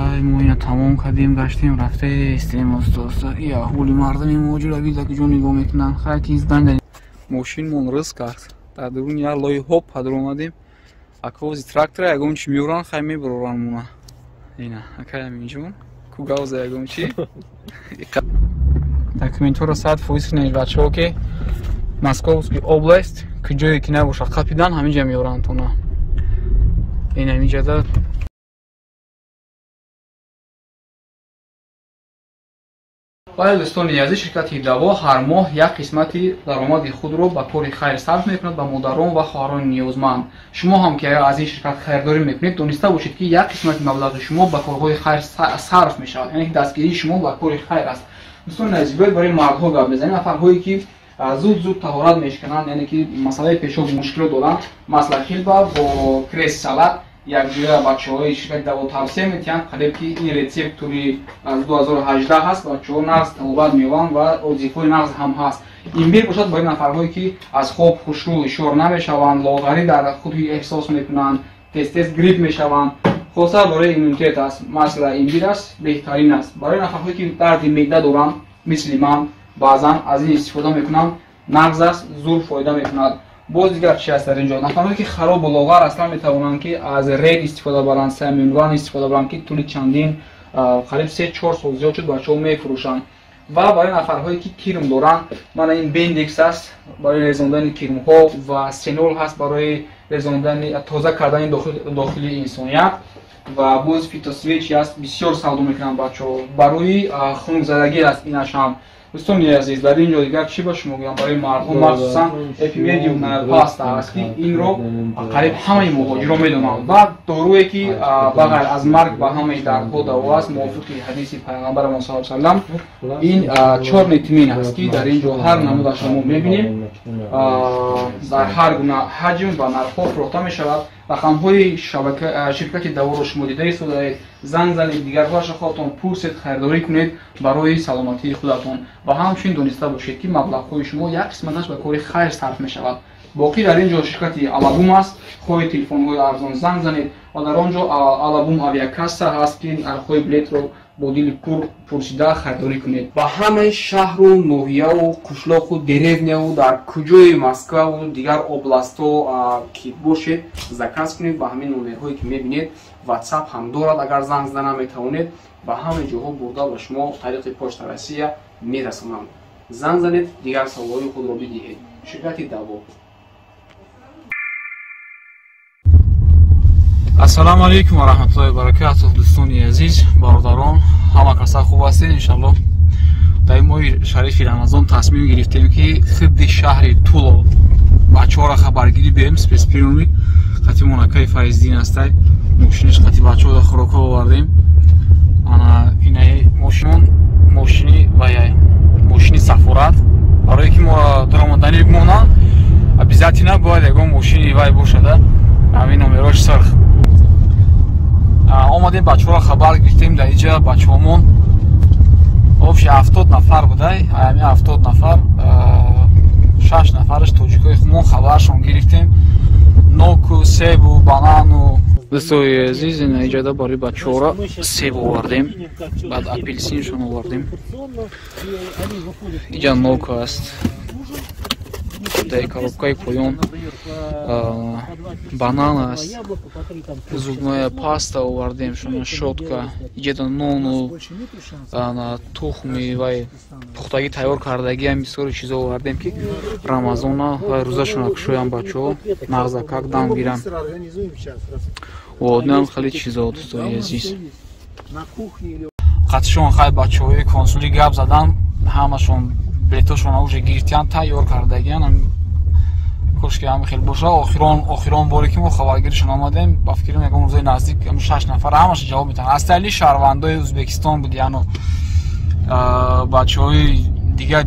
хай мо ина тамом кардем, гаштем, рафтем устоста. Я ҳоли мардами моҷира вида ки ҷо нигоҳ мекунанд. Хай ки издан мошинмон рыз кард. Дар дуруни як лои ҳоб падр омадем. Аковози трактора ягон чи меёран, хай мебуроранд муна. Ина акай аминҷон. Кугауза ягон чи? Документҳоро 100% неш бачаҳо ки Московский област ки ҷое ки набошад қапидан ҳаминҷа меёранд тона. Ин ҳаминҷада вале дӯстони азиз, ширкати даво ҳар моҳ як қисмати даромади худро ба кори хайр сарф мекунад ба модарон ва хоҳарони ниёзманд. Шумо ҳам ки аз ин ширкат хайрдорӣ мекунед, дониста бошед ки як қисмати маблағи шумо ба корҳои хайр сарф мешавад, яъне ки дастгирии шумо ба кори хайр аст. дӯстони азиз, бояд барои мардҳо гап бизанем, нафарҳое ки зуд таҳорат мешкунанд, яъне ки масъалаи пешоб мушкилот доранд, масла хилба бо крес салат якҷоя бачаҳои ширкати даво тавсия метиҳанд, қариб ки ин рецептури аз 2018 ҳаст, бачаҳо нағз талобат меёбанд ва вазифаи нағз ҳам ҳаст. Имбир бошад барои нафарҳое ки аз хоб хушрӯ ишор намешаванд, лоғарӣ дар худ эҳсос мекунанд, тез грипп мешаванд, хоса барои иммунитет аст. Масла имбир аст, беҳтарин аст. Барои нафарҳое ки дарди меъда доранд, мисли ман, баъзан аз ин истифода мекунам, нағз аст, зуд фоида мекунад. боз дигар чи аст дар ин ҷо? Нафарҳое ки харобу лоғар аслан метавонанд ки аз ред истифода баранд, саминган истифода баранд ки тӯли чандин қариб 3-4 сол зиёд шуд бачаҳо мефурӯшанд. Ва барои нафарҳое ки кирм доранд, мана ин бендекс аст барои резондани кирмҳо ва сенол ҳаст барои резондани тоза кардани дохили инсоният ва боз фитосвечи аст, бисёр савдо мекунанд бачаҳо. Барои хунукзадагӣ аст инаш ҳам. дӯстони азиз, дар ин ҷо дигар чӣ ба шумо гӯям? барои мардҳо махсусан эпимедиум паста аст ки инро қариб ҳамаи муҳоҷирон медонанд. баъд доруе ки бағайр аз марг ба ҳамаи дардҳо даво аст, мувофиқи ҳадиси пайғамбарамон саллаллоҳу алайҳи ва саллам. ин 4 нитмин аст ки дар ин ҷо ҳар намудашро мо мебинем, дар ҳар гуна ҳаҷм ва нархҳо фурӯхта мешавад. рақамҳои ширкати даворо шумо дида истодаед, занг занед, дигарҳояшро хоҳатон пурсед, хайрдорӣ кунед барои саломатии худатон. ва ҳамчунин дониста бошед ки маблағҳои шумо як қисматаш ба кори хайр сарф мешавад. боқӣ дар ин ҷо ширкати алабум аст, хоҳед телефонҳои арзон занг занед ва дар он ҷо алабум авиакасса ҳаст ки нархҳои билетро бо дили пур пурсида хайрдорӣ кунед. ба ҳамаи шаҳру ноҳияу қишлоқу деревняу дар куҷои Москваву дигар областҳо ки бошед, заказ кунед ба ҳамин номерҳое ки мебинед. WhatsApp ҳам дорад, агар занг зана метавонед, ба ҳамаи ҷоҳо бурда ба шумо тариқи почта Россия мерасонанд. занг занед, дигар саволҳои худро бидиҳед. ширкати даво. Ассалому алейкум ва раҳматуллоҳи ва баракатуҳ. дӯстони азиз, бародарон, ҳама каса хуб ҳастед иншаллоҳ. дар моҳи шарифи рамазон тасмим гирифтем ки хидди шаҳри Туло бачаҳоро хабаргирӣ биёрем. спецприёмӣ қати монакаи Файздин ҳастай, мошиниш қати бачаҳоро хӯрокҳо овардем. ана инаи мошини сафорат, барое ки мо даромаданӣ бимонад обязательно бояд ягон мошини вай бошада. ҳамин номерош сарх омадем бачаҳоро хабар гирифтем. дар инҷа бачаҳомон обши 70 нафар будай, ҳами 70 нафар 6 нафараш тоҷикои хумон хабаршон гирифтем. ноку, себу, банану. дӯстои азиз, ин инҷада барои бачаҳоро себ овардем, баъд апелсиншон овардем. инҷа ноку аст, дар коробкаи поён банан аст, зубная паста овардем, шотка, иҷада нону тухми вай пухтагӣ тайёр кардаги ҳам бисёри чизо овардем ки рамазона вай рӯзашона кушоям бачаҳо нағзакак дам гирам. однам хеле чизо. дӯстои азиз, қатишон хай бачаҳои консулӣ гап задан, ҳамашон билетошона уже гирифтиян, тайёр кардагиян. кошки ҳами хел боша. охирон боре ки мо хабаргиришон омадем, ба фикрам ягон рӯзои наздик 6 нафар ҳамаш ҷавоб метавонад. астайли шаҳрвандои Ӯзбекистон буд, яъно бачаҳои дигар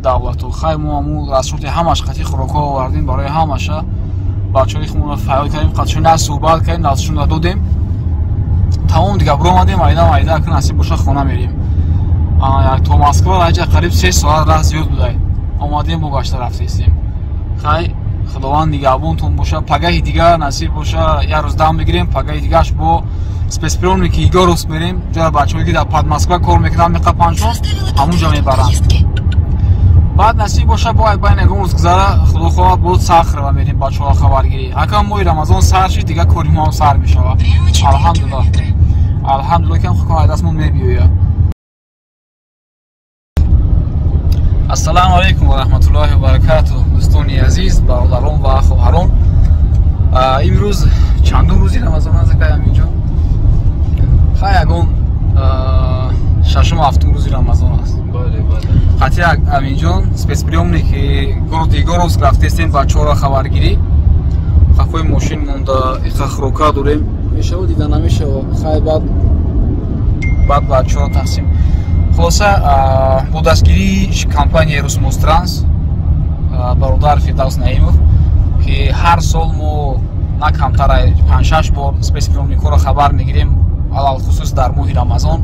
давлату. хай мо ҳаму расшоти ҳамаш қати хӯрокҳо овардем барои ҳамаша. бачаҳои хумонро фаъол кардем, қатишон на суҳбат кардем, назшон додем. тамом дига биромадем, айда ки насиб боша хона мерем. то Москва раҷа қариб 3 соат раҳ зиёд будай. омадем бо гашта рафтестем. хай худованд нигаҳбонтон боша. пагаҳи дигар насиб боша як рӯз дам бигирем, пагаҳи дигараш бо спецприёмники Егоровск мерем, ҷоя бачаҳое ки дар Подмосква кор мекунанд меқапанд, ҳамунҷо мебаранд. баъд насиб боша бо байни ягон рӯз гузара худо хоҳад буд сахр ва мерем бачаҳоро хабаргирӣ. Акам моҳи Рамазон сар шид, дигар кори мо ҳам сар мешавад. Алҳамдулиллаҳ. Алҳамдулиллаҳ кам хукм дастмон мебиёяд. Ассалому алайкум ва раҳматуллоҳи ва баракатуҳ. дӯстони азиз, бародарон ва хоҳарон. Имрӯз чандум рӯзи Рамазон аст Аминҷон? Хай ягон шашум ҳафтум рӯзи Рамазон аст. Хати Аминҷон спецприёмники городи Егоровск рафтестем бачаҳоро хабаргирӣ. Хафои мошин монда, ихахрока дорем. Мешавад дида намешавад. Хай баъд бачаҳоро тақсим. Хулоса бо дастгирии компанияи Русмостранс бародар Фирдавс Наимов ки ҳар сол мо на камтар 5-6 бор спецприёмникҳоро хабар мегирем, алалхусус дар моҳи Рамазон.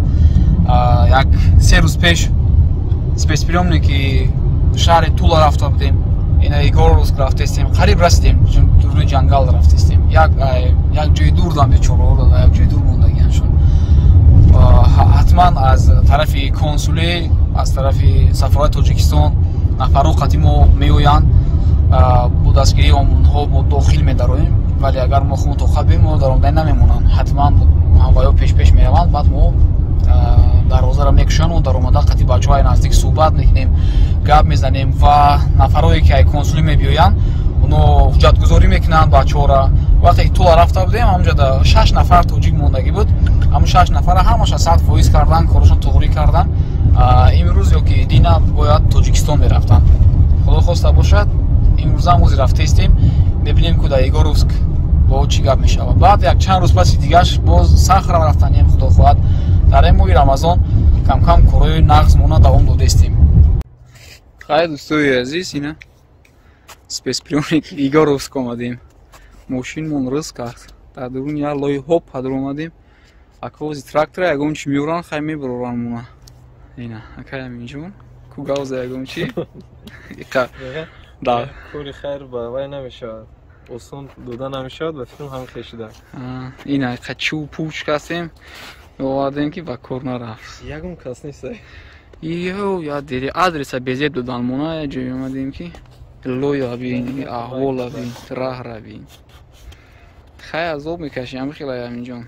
Як 3 рӯз пеш спецприёмники шаҳри Тула рафта будем, ина Егоровск рафтестем, қариб расидем, дуруни ҷангал рафтестем. Як ҷои дур дам бечораҳо дада, як ҷои дур мондагианшон. ҳатман аз тарафи консуле, аз тарафи сафорати Тоҷикистон нафарҳо қатъи мо меоянд, бо дастгирии онҳо мо дохил медароем, вале агар мо худ тоқат бемонад даромадан намемонанд. Ҳатман ҳамваё пеш мераванд, баъд мо дарвозаро мекушану даромада қатъи бачаҳои наздик суҳбат мекунем, гап мезанем ва нафарҳое ки ай консулӣ мебиёянд оно ҳуҷҷатгузорӣ мекунанд бачаҳоро. вақте ки Тула рафта будем ҳамунҷода 6 нафар тоҷик мондагӣ буд. ҳамун 6 нафара ҳамаша 100% кардан, корашон тоғрӣ кардан. имрӯз ёки дина бояд Тоҷикистон мерафтанд. худо хоста бошад имрӯзам ози рафтестем, мебинем ки дар Егоровск бо чӣ гап мешавад. баъд як чанд рӯз паси дигаш боз сахра рафтанем. худо хоҳад дар ин моҳи Рамазон кам корҳои нағз мона давом додестем. хай дӯстои азиз, ина спецприёмник Егоровск омадем. мошинмон рыз кард. дар дуруни як лои ҳоб ҳадр омадем. акаози трактора ягон чӣ меоран, хай мебароран мона. ина акай Аминҷон ку гавза ягон чӣ? да. кори хайр ба вай намешавад. осон дода намешавад ва фикрам ҳам хешида. ина қачу пуч кастем. овардем ки ба кор нарафт. ягон кас нест. Йо, я дери адреса безе додан мона, я ҷои омадем ки лоя бин, аҳвола бин, раҳра бин. хай азоб мекашем амхела Аминҷон.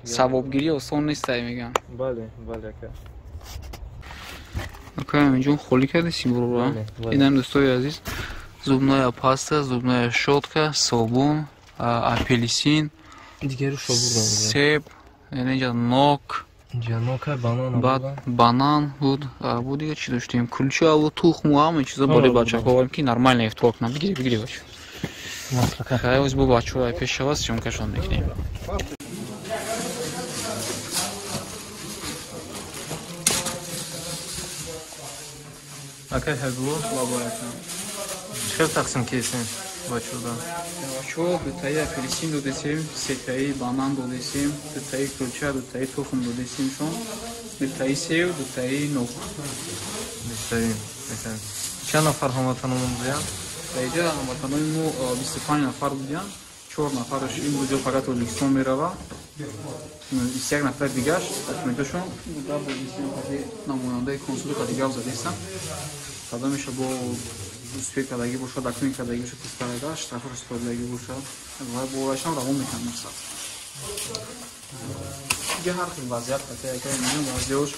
савобгирӣ осон нестай мегам. бале ака. акай Аминҷон холӣ карди сибурро. инам дӯстои азиз, зубная паста, зубная щётка, собун, апельсин, дигару шобурдам. себ, инҷа нок, ҷанока, банан, баъд банан буд. бо дигар чӣ доштем? кулча ва тухму ҳама чиза барои бачаҳо ки нормально ифтор кунам. бигири бач. хай оз бо бачаҳо пешава сёмкашон мекунем. акай ҳабиво лабоятам. чиқар тақсим кесем бачаҳодан? бачаҳо дутаи апельсин додесем, сетаи банан додесем, дутаи кулча, дутаи тухм додесемшон, дутаи сев, дутаи нок. беҳтарин. чанд нафар ҳамватанон буданд? даиҷа ҳамватанои мо 25 нафар буданд. 4 нафараш имрӯз фақат Тоҷикистон мерава, 21 нафар дигаш документашон намояндаи консули қадигав задестам. сада меша бо успех кардагӣ бошад, документ кардагӣ бошад, тестарада штраф истодагӣ бошад ва бо вайшам равон мекунад мақсад. дига ҳар хел вазъият вазъиёш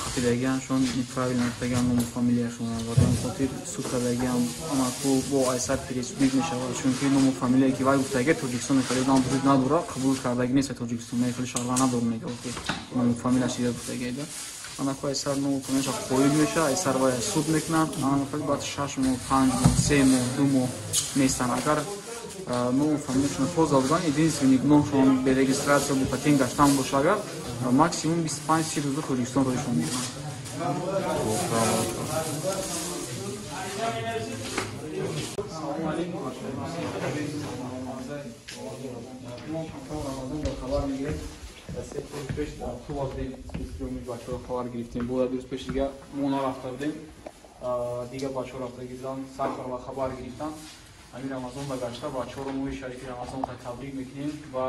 хатидагианшон неправилно нафтагиан ному фамилияшон ва дар хотир суд кардагиам амаку бо айсар пересудник мешавад, чунки ному фамилияе ки вай гуфтаги Тоҷикистон мехалӣ вуҷуд надорад, қабул кардагӣ нест. Тоҷикистон мехалӣ шаҳрва надор мегӯяд ки ному фамилияш ида гуфтагида. анаку айсар ному фамилияш қоил меша, айсар вай суд мекунанд. анаку баъд 6 моҳ, 5 моҳ, 3 моҳ, 2 моҳ нестан. агар ному фамилияшон тоза будан, единственный гуноҳшон берегистратсия бо патент гаштан боша, агар максимум 25-30 рӯза Тоҷикистон роишон мекунанд. хабар гирифтем. бо рӯз пеш дига мо нарафта будем, дига бачаҳо рафта гирифтанд, сахар ва хабар гирифтанд. ҳамин рамазон ба гашта бачаҳоро моҳи шарифи рамазон табрик мекунем ва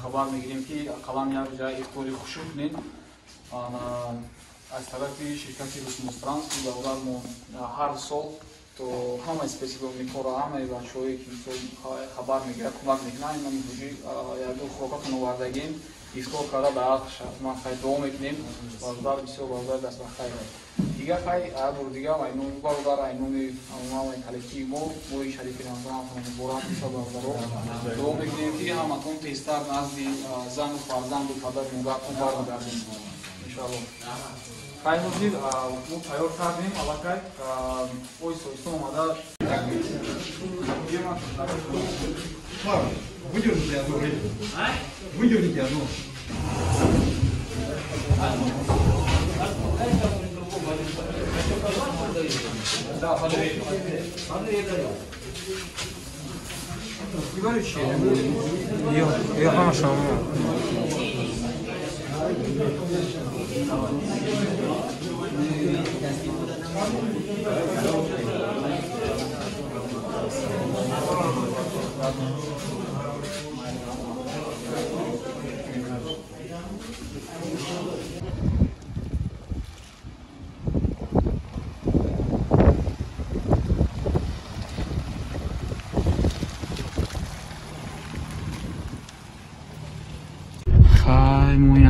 хабар мегирем ки ақаллан як ҷа ифтори хушук кунем аз тарафи ширкати Русмостранс ки баъдан мо ҳар сол то ҳамаи спецификаи кора ҳамаи бачаҳое ки хабар мегирад кӯмак мекунанд ин ҳамин як хӯрокатон овардагем ифтор карда ба ҳақш ҳатман хай дуо мекунем бародар бисёр бародар даст ба хайр дигар хай бор дигар айноми бародар айноми амуман коллективи моҳи шарифи рамазонатон муборак бисёр бародаро дуо мекунем ки ҳаматон тезтар назди зану фарзанду падару модаратон баргардем иншоалло хай ҳозир мо тайёр кардем аллакай оҳиста оҳиста омада выдерните одну рыбу. Выдерните одну. Я хорошо.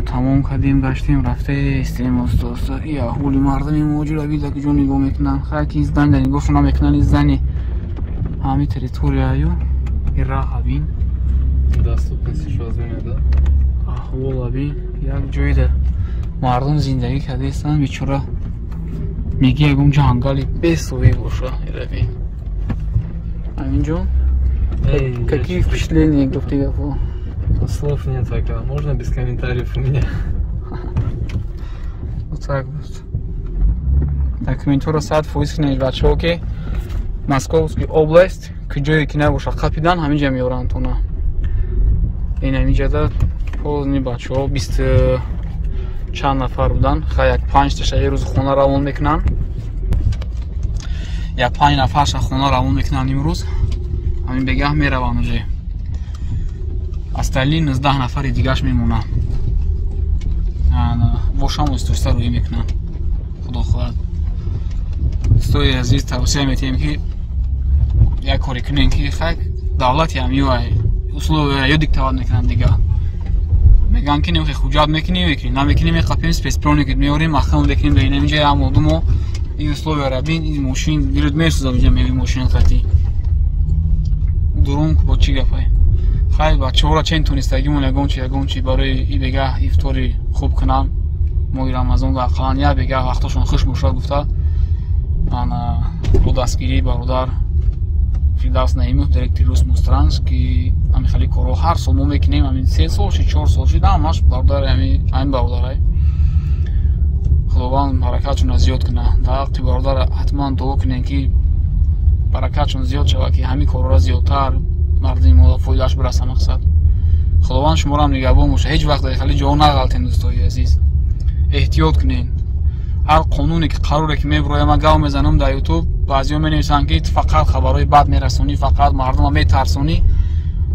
тамом кардем гаштем рафтем доста и аҳволи мардами муҳоҷир абида ки ҷо нигоҳ мекунанд хайки зани дар нигоҳшон намекунанд зани ҳами территорияю ира абин доступностишо зимеда аҳвол абин як ҷойда мардум зиндагӣ кардастанд бичора меги ягон ҷангали бесоҳӣ боша ирабин аминҷон какие впечатления гуфти гафо слов нет пока. Можно без комментариев у меня? Вот так вот. Так, комментарий сад фуисный бачоки. Московская область. Киджой кинабуша капитан хамиджа миорантона. И намиджада поздний бачо. Бист чанд нафар будан. Хаяк 5 таша рӯз хона равон мекунан. Як 5 нафарша хона равон мекунан имрӯз. Ҳамин бегаҳ мераванд уже. Остальные 19 нафари дигаш мемонанд. Бошам истуста рӯӣ мекунанд. Худо хоҳад. Достои азиз тавсия метиҳем ки як коре кунем ки хак давлати ҳамиёй условия ё диктоват мекунанд дига. Мегӯянд ки немехоҳӣ ҳуҷҷат мекунем, намекунем меқапем спецпроник меорем, махкам мекунем ба инамиҷа амодумо ин условия рабин ин мошин дилот месӯзад инҷа меви мошин қатӣ. Дурум бо чӣ гапай? хай бачаҳоро чен тонистагимон ягончи барои и бегаҳ ифтори хуб кунам моҳи рамазон ақаллан як бегаҳ вақтошон хуш бошад гуфта бо дастгирии бародар Фирдавс Наимов директори Русмостранс ки ҳамин хали корҳо ҳар сол мо мекунем ҳамин 3 сол 4 сол шид ҳамаш бародар ҳамин бародарай худованд баракатшонро зиёд кунад дар ҳаққи бародар ҳатман дуо кунем ки баракатшон зиёд шавад ки ҳамин корҳоро зиёдтар мардими мо фоидааш бираса мақсад. Худованд шуморо ҳам нигоҳбон боша. Ҳеҷ вақт дар хали ҷо нағалтем дӯстои азиз. Эҳтиёт кунед. ҳар қонуне ки қароре ки мебироям ман гав мезанам дар ютуб баъзиҳо менависанд ки фақат хабарҳои бад мерасонӣ, фақат мардумро метарсонӣ.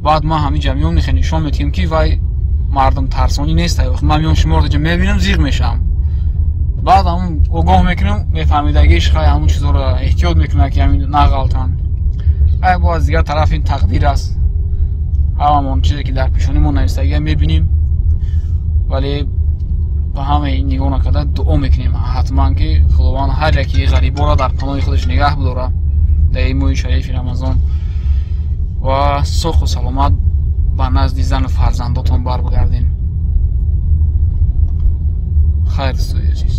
Баъд ман ҳамин ҷа меём нишон медиҳем ки вай мардум тарсонӣ нест. Ман меём шуморо ҷа мебинам зиқ мешавам. баъд ҳамун огоҳ мекунам мефаҳмидагиш хай ҳамун чизҳоро эҳтиёт мекунад ки ҳамин нағалтанд. ай бо аз дигар тараф ин тақдир аст. ҳамамон чизе ки дар пешонимон навистагиам мебинем, вале ба ҳамаи нигоҳ накарда дуо мекунем ҳатман ки худованд ҳар яки ғариборо дар паноҳи худаш нигаҳ бидорад дар ин моҳи шарифи рамазон ва соху саломат ба назди зану фарзандотон барбигардем. хайр дӯстои азиз.